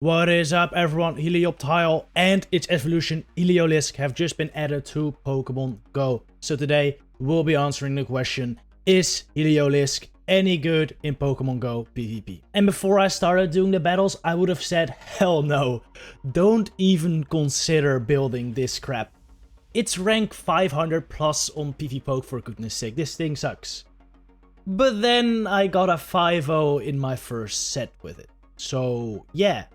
What is up everyone, Helioptile and its evolution Heliolisk have just been added to Pokemon Go. So today we'll be answering the question, is Heliolisk any good in Pokemon Go PvP? And before I started doing the battles, I would have said hell no. Don't even consider building this crap. It's rank 500 plus on PvPoke for goodness sake, this thing sucks. But then I got a 5-0 in my first set with it. So yeah.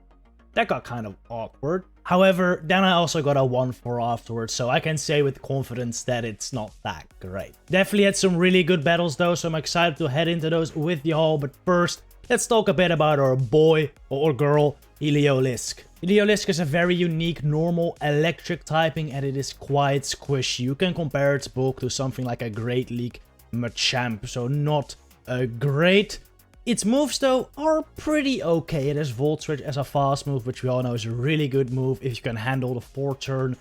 That got kind of awkward. However, then I also got a 1-4 afterwards, so I can say with confidence that it's not that great. Definitely had some really good battles though, so I'm excited to head into those with y'all. But first, let's talk a bit about our boy or girl, Heliolisk. Heliolisk is a very unique normal electric typing and it is quite squishy. You can compare its bulk to something like a Great League Machamp, so not great. Its moves though are pretty okay. It has Volt Switch as a fast move, which we all know is a really good move if you can handle the 4-turn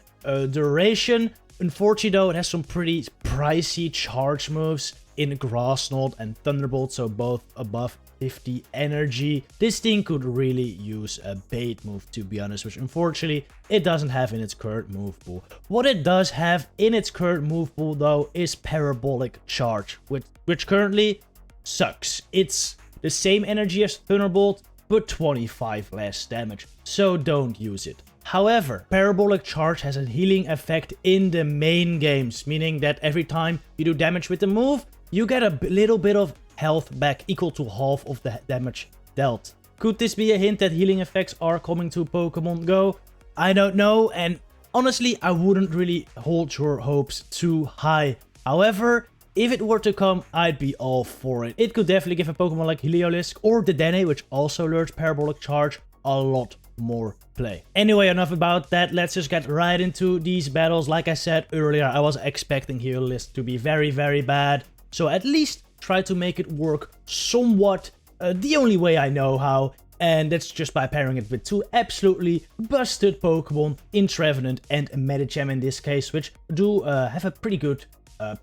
duration. Unfortunately though, it has some pretty pricey charge moves in Grass Knot and Thunderbolt, so both above 50 energy. This thing could really use a bait move, to be honest, which unfortunately it doesn't have in its current move pool. What it does have in its current move pool though is Parabolic Charge, which currently sucks. It's the same energy as Thunderbolt, but 25 less damage, so don't use it. However, Parabolic Charge has a healing effect in the main games, meaning that every time you do damage with the move, you get a little bit of health back equal to half of the damage dealt. Could this be a hint that healing effects are coming to Pokemon Go? I don't know, and honestly, I wouldn't really hold your hopes too high. However, if it were to come, I'd be all for it. It could definitely give a Pokemon like Heliolisk or Dedenne, which also learns Parabolic Charge, a lot more play. Anyway, enough about that. Let's just get right into these battles. Like I said earlier, I was expecting Heliolisk to be very, very bad. So at least try to make it work somewhat the only way I know how. And that's just by pairing it with two absolutely busted Pokemon in Trevenant and Medicham in this case, which do have a pretty good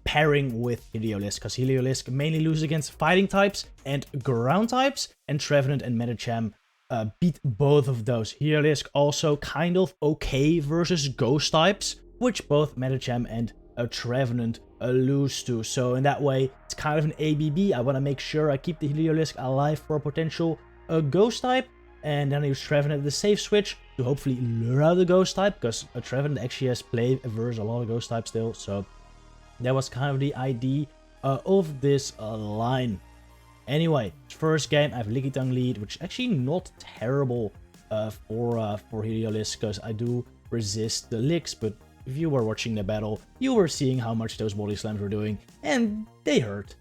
pairing with Heliolisk, because Heliolisk mainly loses against fighting types and ground types, and Trevenant and Medicham beat both of those. Heliolisk also kind of okay versus ghost types, which both Medicham and Trevenant lose to. So in that way, it's kind of an ABB. I want to make sure I keep the Heliolisk alive for a potential ghost type, and then I use Trevenant at the safe switch to hopefully lure out the ghost type, because Trevenant actually has play versus a lot of ghost types still, so that was kind of the idea of this line. Anyway, first game, I have Lickitung Lead, which is actually not terrible for Heliolisk, because I do resist the licks, but if you were watching the battle, you were seeing how much those body slams were doing, and they hurt.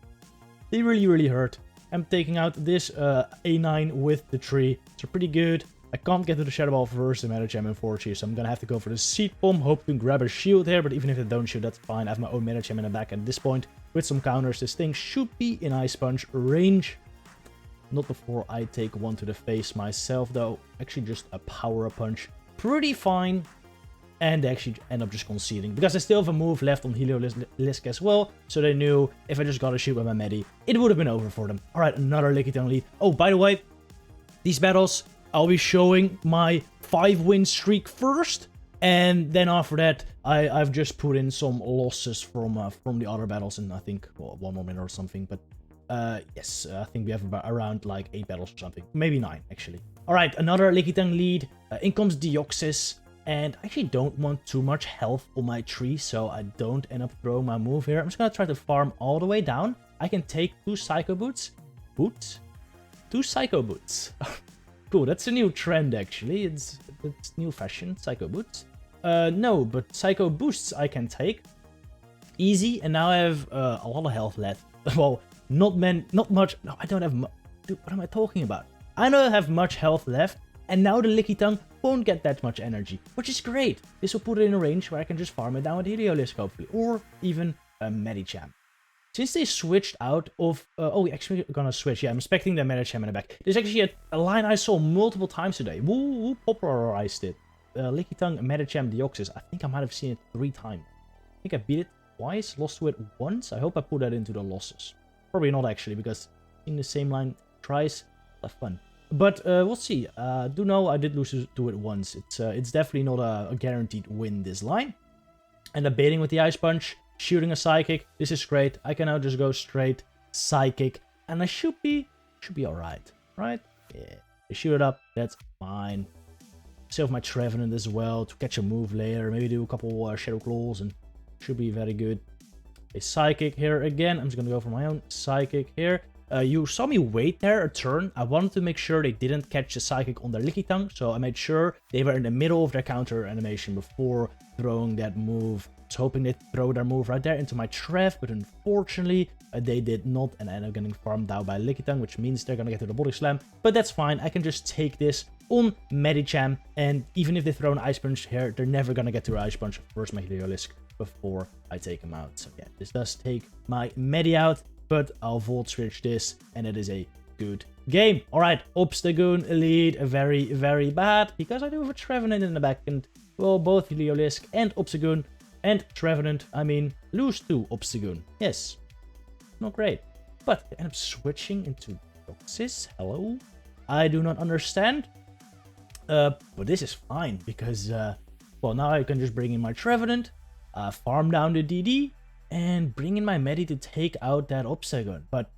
They really, really hurt. I'm taking out this A9 with the tree, so pretty good. I can't get to the Shadow Ball versus the Medicham unfortunately, so I'm gonna have to go for the Seed Bomb, hope to grab a shield here, but even if I don't shoot, that's fine. I have my own Medicham in the back at this point. With some counters, this thing should be in Ice Punch range. Not before I take one to the face myself though. Actually just a Power Punch. Pretty fine. And they actually end up just conceding, because I still have a move left on Heliolisk as well, so they knew if I just got a shoot with my Medi, it would have been over for them. Alright, another Lickitung Lead. Oh, by the way, these battles, I'll be showing my 5-win streak first, and then after that, I've just put in some losses from the other battles, and I think, well, 1 more minute or something, but yes, I think we have about around like 8 battles or something, maybe 9 actually. Alright, another Lickitung Lead. In comes Deoxys, and I actually don't want too much health on my tree, so I don't end up throwing my move here. I'm just gonna try to farm all the way down. I can take 2 Psycho Boots. 2 Psycho Boots. Cool, that's a new trend actually. It's new fashion, Psycho Boots. No, but Psycho Boosts I can take. Easy, and now I have a lot of health left. Well, not much. No, I don't have dude, what am I talking about? I don't have much health left, and now the Lickitung won't get that much energy, which is great. This will put it in a range where I can just farm it down with Heliolisk hopefully, or even a Medicham. Since they switched out of... oh, we're actually gonna switch. Yeah, I'm expecting the Medicham in the back. There's actually a line I saw multiple times today. Woo, popularized it. Lickitung, Medicham, Deoxys. I think I might have seen it 3 times. I think I beat it twice, lost to it once. I hope I put that into the losses. Probably not actually, because in the same line twice, that's fun. But we'll see. Do know I did lose to it once. It's definitely not a guaranteed win, this line. And I'm baiting with the Ice Punch, shooting a Psychic. This is great. I can now just go straight Psychic, and I should be alright, right? Yeah. I shoot it up. That's fine. Save my Trevenant as well to catch a move later. Maybe do a couple Shadow Claws and should be very good. A Psychic here again. I'm just going to go for my own Psychic here. You saw me wait there a turn. I wanted to make sure they didn't catch the Psychic on their Lickitung. So I made sure they were in the middle of their counter animation before throwing that move. I was hoping they'd throw their move right there into my Trev. But unfortunately, they did not. And I ended up getting farmed out by Lickitung, which means they're going to get to the Body Slam. But that's fine. I can just take this on Medicham, and even if they throw an Ice Punch here, they're never gonna get to an Ice Punch first my Heliolisk before I take him out. So yeah, this does take my Medi out, but I'll Volt Switch this, and it is a good game. Alright, Obstagoon Lead, very, very bad, because I do have a Trevenant in the back, and well, both Heliolisk and Obstagoon and Trevenant, I mean, lose to Obstagoon. Yes, not great. But they end up switching into Toxis. Hello? I do not understand. But this is fine because, well, now I can just bring in my Trevenant, farm down the DD, and bring in my Medi to take out that Obstagoon. But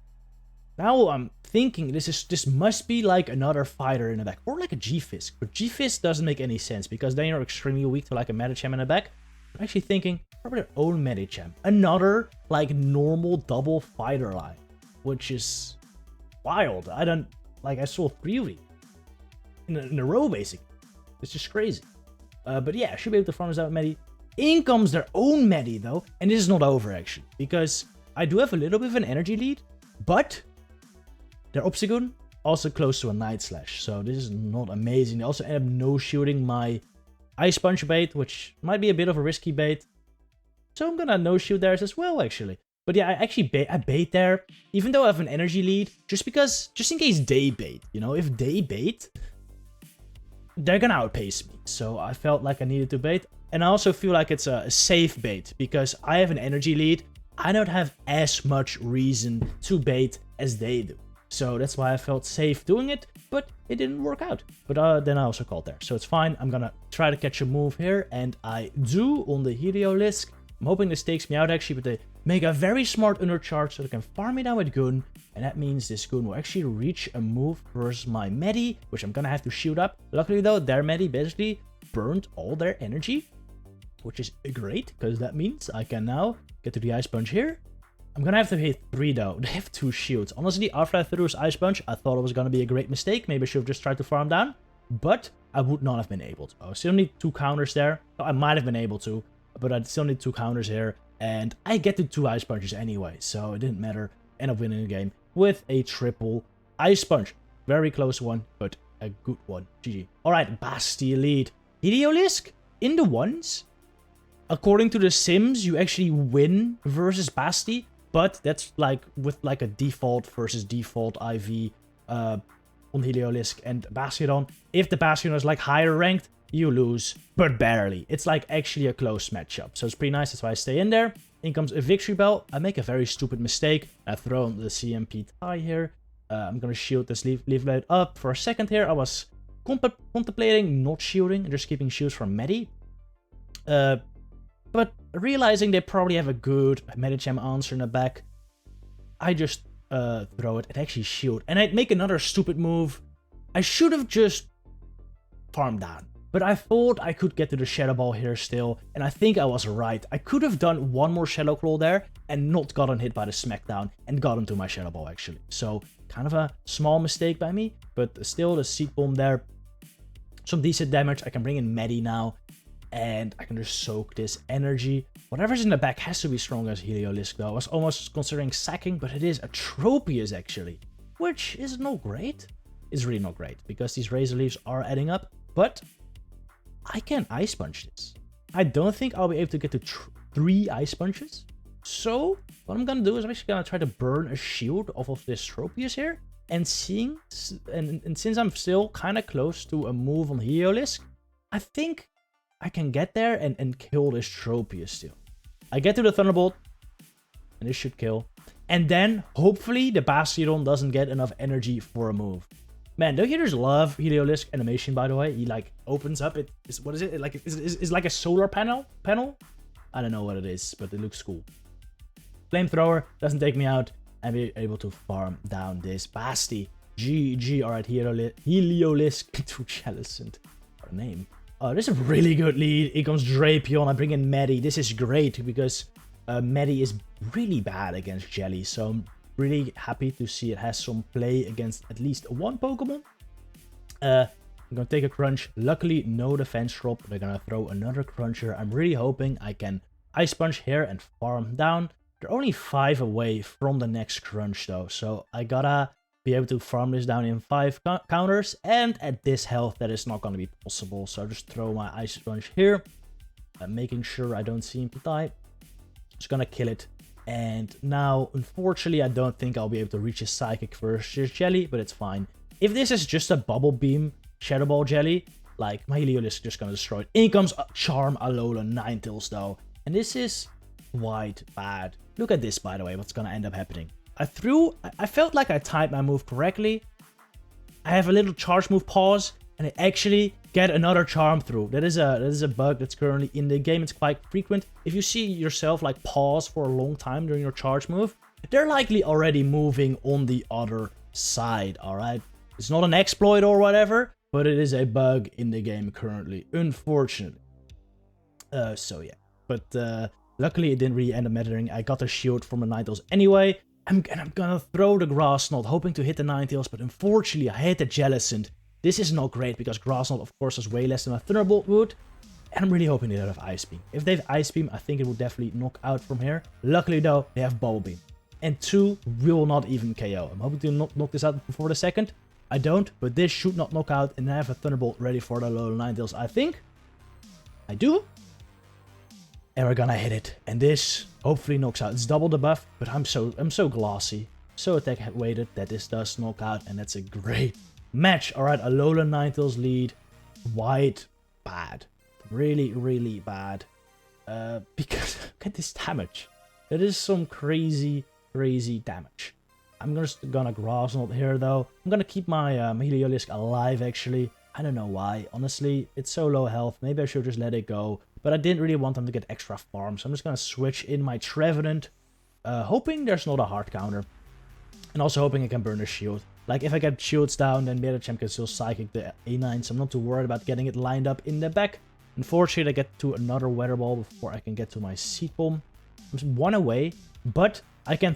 now I'm thinking this must be like another fighter in the back, or like a G-Fisk. But G-Fisk doesn't make any sense because then you're extremely weak to like a Medicham in the back. I'm actually thinking probably their own Medicham, another like normal double fighter line, which is wild. I saw 3 of these in a row, basically. It's just crazy. But yeah, I should be able to farm this out with Medi. In comes their own Medi, though. And this is not over, actually. Because I do have a little bit of an energy lead. But their Obstagoon also close to a Night Slash. So this is not amazing. They also end up no-shooting my Ice Punch bait, which might be a bit of a risky bait. So I'm gonna no-shoot theirs as well, actually. But yeah, I bait there, even though I have an energy lead, just in case they bait. You know, if they bait, they're gonna outpace me. So I felt like I needed to bait. And I also feel like it's a safe bait because I have an energy lead. I don't have as much reason to bait as they do. So that's why I felt safe doing it, but it didn't work out. But then I also called there. So it's fine. I'm gonna try to catch a move here, and I do on the Heliolisk. I'm hoping this takes me out actually, but they make a very smart undercharge so they can farm me down with Goon. And that means this Goon will actually reach a move versus my Medi, which I'm gonna have to shoot up. Luckily though, their Medi basically burned all their energy, which is great, because that means I can now get to the Ice Punch here. I'm gonna have to hit 3 though. They have 2 shields. Honestly, after I threw this Ice Punch, I thought it was gonna be a great mistake. Maybe I should have just tried to farm down, but I would not have been able to. I still need 2 counters there. I might have been able to, but I still need 2 counters here. And I get to 2 Ice Punches anyway, so it didn't matter. End up winning the game with a triple Ice Punch. Very close one, but a good one. GG. Alright, Bastiodon Lead. Heliolisk in the ones. According to the Sims, you actually win versus Basti, but that's like with like a default versus default IV on Heliolisk and Bastiodon. If the Bastiodon is like higher ranked, you lose, but barely. It's like actually a close matchup. So it's pretty nice. That's why I stay in there. In comes a Victory Bell. I make a very stupid mistake. I throw on the CMP tie here. I'm going to shield this Leaf Blade up. For a second here, I was contemplating not shielding and just keeping shields from Medi. But realizing they probably have a good Medicham answer in the back, I just throw it and actually shield. And I'd make another stupid move. I should have just farmed down. But I thought I could get to the Shadow Ball here still, and I think I was right. I could have done one more Shadow Claw there and not gotten hit by the Smackdown and gotten to my Shadow Ball actually. So kind of a small mistake by me, but still the Seed Bomb there. Some decent damage. I can bring in Medi now, and I can just soak this energy. Whatever's in the back has to be strong as Heliolisk though. I was almost considering sacking, but it is a Tropius actually, which is not great. It's really not great because these Razor Leaves are adding up, but I can Ice Punch this. I don't think I'll be able to get to 3 Ice Punches. So what I'm gonna do is I'm actually gonna try to burn a shield off of this Tropius here. And since I'm still kind of close to a move on Heliolisk, I think I can get there and kill this Tropius still. I get to the Thunderbolt, and this should kill. And then hopefully the Bastiodon doesn't get enough energy for a move. Man, don't you just love Heliolisk animation, by the way? He like opens up, what is it? Like it's like a solar panel? I don't know what it is, but it looks cool. Flamethrower doesn't take me out, and we're able to farm down this Basti. GG, alright, Heliolisk to Jellicent. What a name. Oh, this is a really good lead. Here comes Drapion. I bring in Maddie. This is great because Maddie is really bad against Jelly, so I'm really happy to see it has some play against at least one Pokemon. I'm gonna take a Crunch. Luckily, no defense drop. They're gonna throw another Cruncher. I'm really hoping I can Ice Punch here and farm down. They're only 5 away from the next Crunch though, so I gotta be able to farm this down in 5 counters, and at this health that is not gonna be possible, so I'll just throw my Ice Punch here, making sure I don't see him to die. Just gonna kill it. And now, unfortunately, I don't think I'll be able to reach a Psychic versus Jelly, but it's fine. If this is just a Bubble Beam Shadow Ball Jelly, like, my Heliolisk is just gonna destroy it. In comes Charm Alolan Ninetales, though. And this is quite bad. Look at this, by the way, what's gonna end up happening. I felt like I timed my move correctly. I have a little charge move pause, and I actually get another charm through. That is a bug that's currently in the game. It's quite frequent. If you see yourself like pause for a long time during your charge move, they're likely already moving on the other side, alright? It's not an exploit or whatever, but it is a bug in the game currently, unfortunately. So yeah. But luckily it didn't really end up mattering. I got a shield from the Ninetales anyway. I'm gonna throw the Grass Knot, hoping to hit the Ninetales, but unfortunately I hit the Jellicent. This is not great, because Grass Knot, of course, is way less than a Thunderbolt would. And I'm really hoping they don't have Ice Beam. If they have Ice Beam, I think it will definitely knock out from here. Luckily, though, they have Bubble Beam. And 2 will not even KO. I'm hoping to knock this out before the second. I don't, but this should not knock out. And I have a Thunderbolt ready for the Alolan Ninetales, I think. I do. And we're gonna hit it. And this hopefully knocks out. It's double the buff, but I'm so glossy, so attack weighted that this does knock out, and that's a great match. Alright, Alolan Ninetales lead. Quite bad. Really, really bad. Because look at this damage. That is some crazy, crazy damage. I'm just gonna Grass Knot here though. I'm gonna keep my Heliolisk alive actually. I don't know why. Honestly, it's so low health. Maybe I should just let it go. But I didn't really want them to get extra farm, so I'm just gonna switch in my Trevenant, hoping there's not a hard counter. And also hoping I can burn the shield. Like, if I get shields down, then Medicham can still Psychic the A9, so I'm not too worried about getting it lined up in the back. Unfortunately, I get to another Weather Ball before I can get to my Seed Bomb. I'm just 1 away, but I can,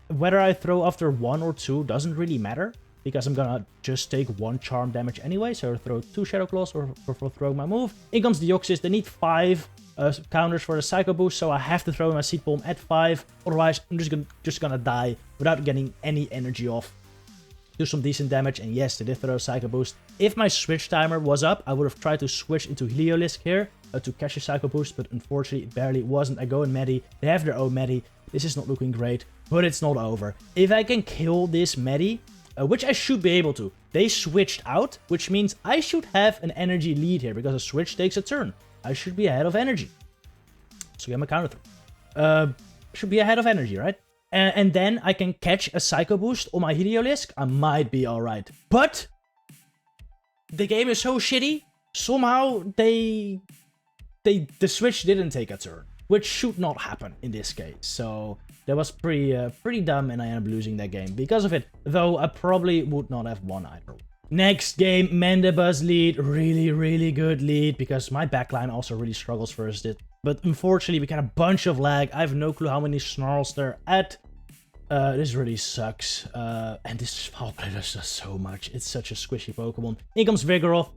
whether I throw after 1 or 2 doesn't really matter, because I'm gonna just take 1 charm damage anyway, so I'll throw 2 Shadow Claws or throw my move. In comes Deoxys. They need 5 counters for the Psycho Boost, so I have to throw my Seed Bomb at 5, otherwise I'm just gonna die without getting any energy off. Do some decent damage, and yes, they did throw a Psycho Boost. If my switch timer was up, I would have tried to switch into Heliolisk here to catch a Psycho Boost, but unfortunately it barely wasn't. I go in Medi. They have their own Medi. This is not looking great, but it's not over. If I can kill this Medi, which I should be able to. They switched out, which means I should have an energy lead here, because a switch takes a turn. I should be ahead of energy. So get my counter through. Should be ahead of energy, right? And then I can catch a Psycho Boost on my Heliolisk. I might be alright. But the game is so shitty. Somehow the switch didn't take a turn, which should not happen in this case. So that was pretty dumb, and I ended up losing that game because of it. Though I probably would not have won either. Next game, Mandibuzz Lead. Really, really good lead, because my backline also really struggles versus it. But unfortunately, we got a bunch of lag. I have no clue how many snarls they're at. This really sucks. And this Foul Play does just so much. It's such a squishy Pokemon. In comes Vigoroth.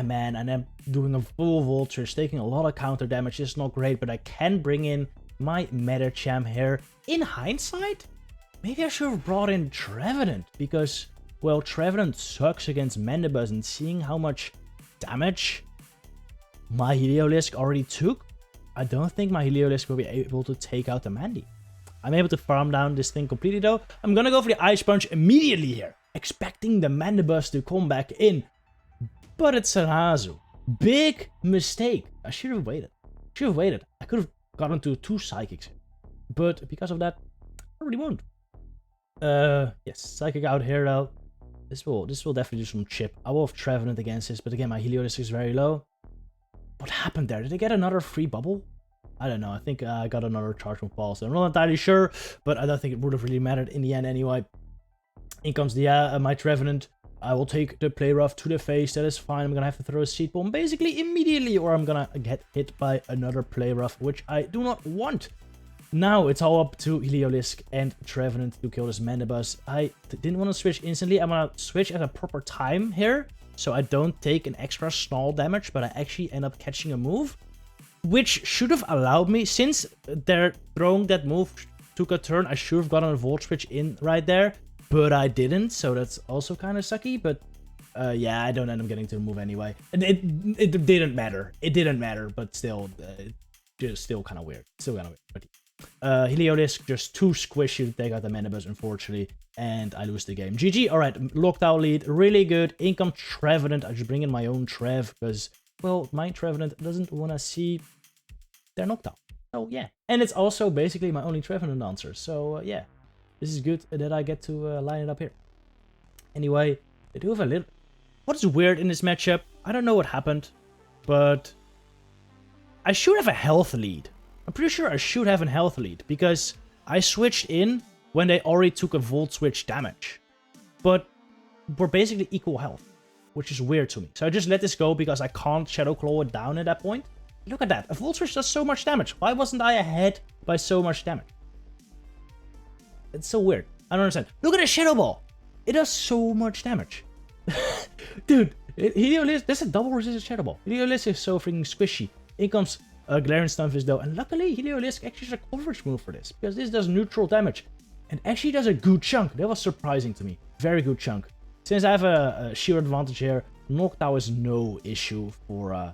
Man, and I'm doing a full Voltage, taking a lot of counter damage. It's not great, but I can bring in my Medicham here. In hindsight, maybe I should have brought in Trevenant, because, well, Trevenant sucks against Mandibuzz, and seeing how much damage my Heliolisk already took, I don't think my Heliolisk will be able to take out the Mandy. I'm able to farm down this thing completely though. I'm gonna go for the Ice Punch immediately here, expecting the Mandibuzz to come back in. But it's an Azu. Big mistake. I should have waited. I could have gotten to 2 Psychics. But because of that, I really won't. Yes, Psychic out here though. This will definitely do some chip. I will have Trevenant against this, but again, my Heliolisk is very low. What happened there? Did I get another free bubble? I don't know. I think I got another Charge Move Ball, so I'm not entirely sure, but I don't think it would have really mattered in the end anyway. In comes the my Trevenant. I will take the Play Rough to the face. That is fine. I'm gonna have to throw a Seed Bomb basically immediately, or I'm gonna get hit by another Play Rough, which I do not want. Now it's all up to Heliolisk and Trevenant to kill this Mandibuzz. I didn't want to switch instantly. I'm gonna switch at a proper time here, so I don't take an extra snarl damage, but I actually end up catching a move, which should have allowed me, since they're throwing that move took a turn, I should have gotten a Volt Switch in right there, but I didn't, so that's also kind of sucky, but yeah, I don't end up getting to the move anyway. And it didn't matter. It didn't matter, but still, just still kind of weird. Still kind of weird. Heliolisk, just too squishy to take out the Mandibuzz, unfortunately, and I lose the game. GG. Alright, Noctowl Lead, really good. Income Trevenant. I just bring in my own Trev, because, well, my Trevenant doesn't want to see their Noctowl. So, yeah. And it's also basically my only Trevenant answer. So, yeah. This is good that I get to line it up here. Anyway, they do have a little... What is weird in this matchup? I don't know what happened, but I should have a health lead. I'm pretty sure I should have a health lead, because I switched in when they already took a Volt Switch damage. But we're basically equal health, which is weird to me. So I just let this go because I can't Shadow Claw it down at that point. Look at that. A Volt Switch does so much damage. Why wasn't I ahead by so much damage? It's so weird. I don't understand. Look at the Shadow Ball. It does so much damage. Dude, Heliolisk, that's a double resisted Shadow Ball. Heliolisk is so freaking squishy. In comes Galarian Stunfisk though, and luckily Heliolisk actually has a coverage move for this, because this does neutral damage, and actually does a good chunk. That was surprising to me. Very good chunk. Since I have a sheer advantage here, Noctowl is no issue for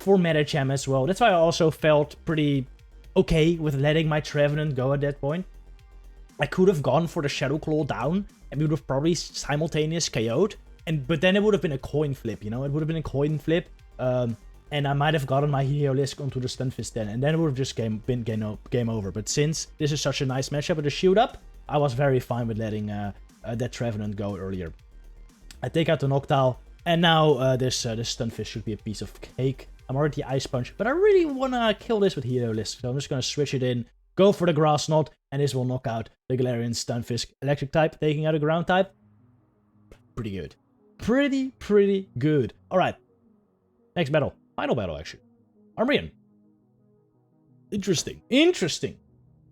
Medicham as well. That's why I also felt pretty okay with letting my Trevenant go at that point. I could have gone for the Shadow Claw down, and we would have probably simultaneous KO'd, but then it would have been a coin flip, you know? It would have been a coin flip, and I might have gotten my Heliolisk onto the Stunfisk then, and then it would have just been game over. But since this is such a nice matchup with a shield up, I was very fine with letting that Trevenant go earlier. I take out the Noctowl, and now this Stunfisk should be a piece of cake. I'm already Ice Punch, but I really want to kill this with Heliolisk, so I'm just going to switch it in, go for the Grass Knot, and this will knock out the Galarian Stunfisk. Electric type, taking out a Ground type. Pretty good. Pretty good. Alright. Next battle. Final battle, actually. Umbreon. Interesting.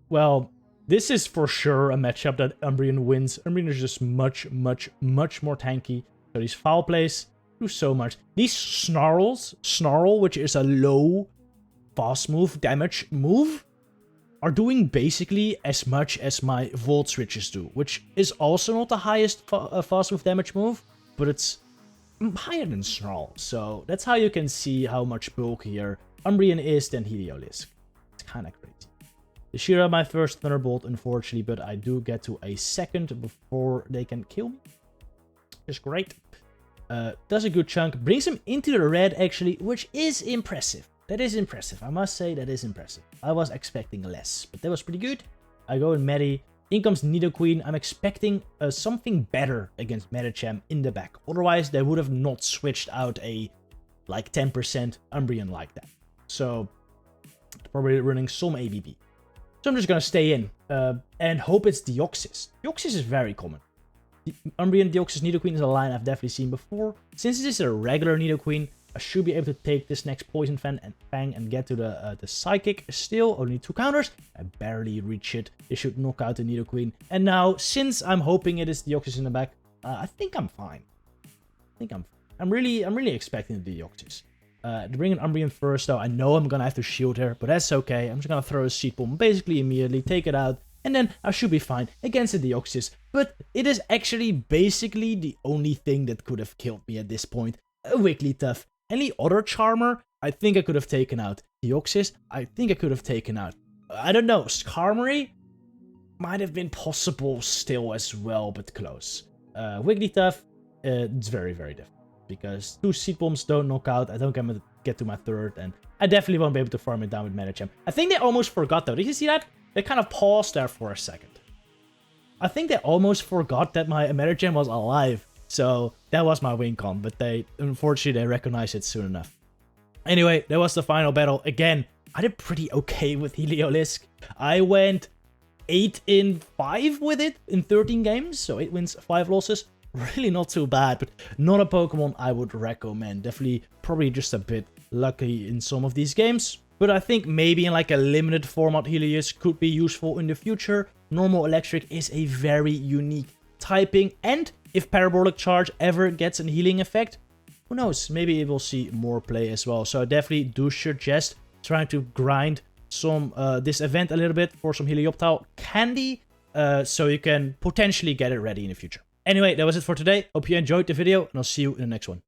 Well, this is for sure a matchup that Umbreon wins. Umbreon is just much more tanky. So these foul plays do so much. These Snarl, which is a low fast move damage move, are doing basically as much as my Volt Switches do, which is also not the highest fast move damage move, but it's higher than Snarl. So that's how you can see how much bulkier Umbreon is than Heliolisk. It's kind of crazy. The Shira, my first Thunderbolt, unfortunately, but I do get to a second before they can kill me. It's great. Does a good chunk, brings him into the red actually, which is impressive. That is impressive. I must say that is impressive. I was expecting less, but that was pretty good. I go in Medi. In comes Nidoqueen. I'm expecting something better against Medicham in the back. Otherwise, they would have not switched out a like 10% Umbreon like that. So, probably running some ABB. So I'm just going to stay in and hope it's Deoxys. Deoxys is very common. Umbreon, Deoxys, Nidoqueen is a line I've definitely seen before. Since this is a regular Nidoqueen, I should be able to take this next Poison Fang and get to the Psychic. Still, only 2 counters. I barely reach it. This should knock out the Nidoqueen. And now, since I'm hoping it is Deoxys in the back, I think I'm fine. I'm really expecting the Deoxys. To bring an Umbreon first, though, I know I'm gonna have to shield her, but that's okay. I'm just gonna throw a Seed Bomb basically immediately, take it out, and then I should be fine against the Deoxys. But it is actually basically the only thing that could have killed me at this point. A Wigglytuff. Any other Charmer, I think I could have taken out. Deoxys, I think I could have taken out. I don't know, Skarmory might have been possible still as well, but close. Wigglytuff, it's very different. Because 2 Seed Bombs don't knock out, I don't get to my third, and I definitely won't be able to farm it down with Medicham. I think they almost forgot though, did you see that? They kind of paused there for a second. I think they almost forgot that my Medicham was alive. So that was my win con, but unfortunately they recognized it soon enough. Anyway, that was the final battle. Again, I did pretty okay with Heliolisk. I went 8 in 5 with it in 13 games, so 8 wins, 5 losses. Really not too bad, but not a Pokemon I would recommend. Definitely probably just a bit lucky in some of these games. But I think maybe in like a limited format Heliolisk could be useful in the future. Normal Electric is a very unique typing, and if Parabolic Charge ever gets a healing effect, who knows, maybe it will see more play as well. So I definitely do suggest trying to grind some this event a little bit for some Helioptile candy, so you can potentially get it ready in the future. Anyway, that was it for today. Hope you enjoyed the video, and I'll see you in the next one.